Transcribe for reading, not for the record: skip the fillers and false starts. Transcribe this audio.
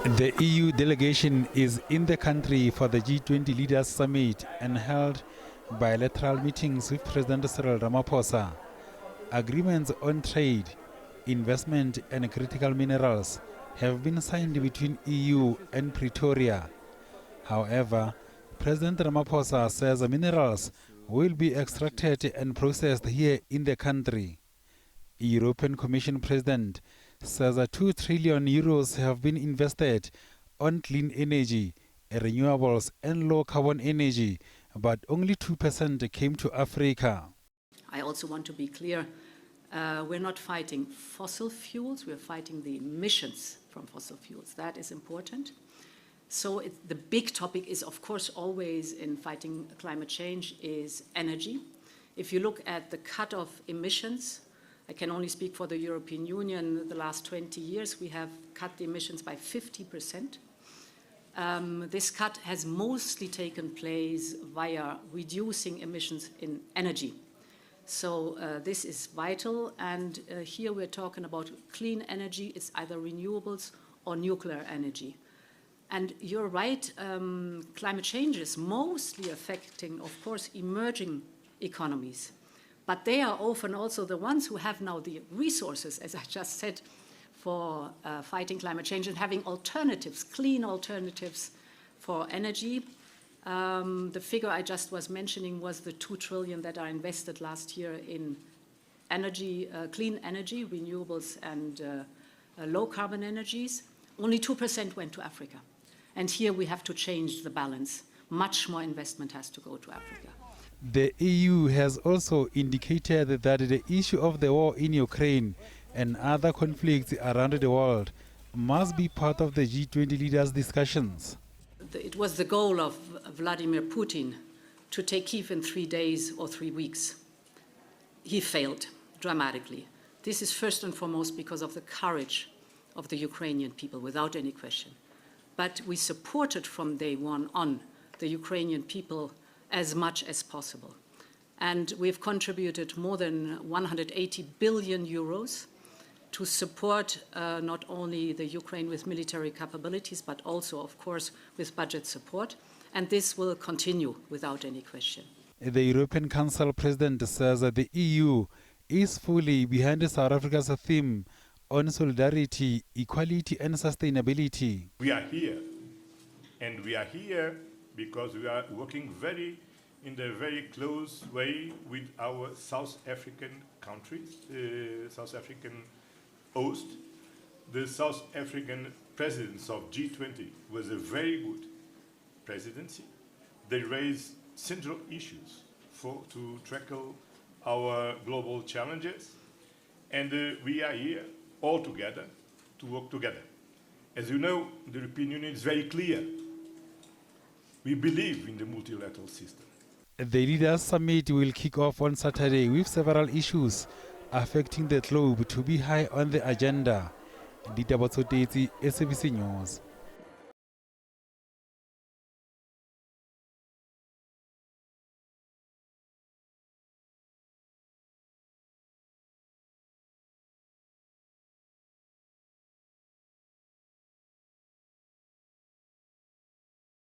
The EU delegation is in the country for the G20 Leaders Summit and held bilateral meetings with President Cyril Ramaphosa. Agreements on trade, investment and critical minerals have been signed between EU and Pretoria. However, President Ramaphosa says the minerals will be extracted and processed here in the country. European Commission President says that 2 trillion euros have been invested on clean energy, renewables and low carbon energy, but only 2% came to Africa. I also want to be clear, we're not fighting fossil fuels, we're fighting the emissions from fossil fuels. That is important. So the big topic is, of course, always in fighting climate change is energy. If you look at the cut of emissions, I can only speak for the European Union. The last 20 years, we have cut the emissions by 50%. This cut has mostly taken place via reducing emissions in energy. So this is vital. And here we're talking about clean energy. It's either renewables or nuclear energy. And you're right, climate change is mostly affecting, of course, emerging economies. But they are often also the ones who have now the resources, as I just said, for fighting climate change and having alternatives, clean alternatives for energy. The figure I just was mentioning was the 2 trillion that are invested last year in energy, clean energy, renewables and low carbon energies. Only 2% went to Africa. And here we have to change the balance. Much more investment has to go to Africa. The EU has also indicated that the issue of the war in Ukraine and other conflicts around the world must be part of the G20 leaders' discussions. It was the goal of Vladimir Putin to take Kyiv in 3 days or 3 weeks. He failed dramatically. This is first and foremost because of the courage of the Ukrainian people, without any question. But we supported from day one on the Ukrainian people as much as possible. And we've contributed more than 180 billion euros to support not only the Ukraine with military capabilities, but also, of course, with budget support. And this will continue without any question. The European Council President says that the EU is fully behind South Africa's theme on solidarity, equality and sustainability. We are here, and we are here because we are working in a very close way with our South African countries, South African host. The South African presidents of G20 was a very good presidency. They raised central issues to tackle our global challenges, and we are here all together to work together. As you know, the European Union is very clear. We believe in the multilateral system. The Leaders Summit will kick off on Saturday with several issues affecting the globe to be high on the agenda. Dita Botsotetsi, SABC News.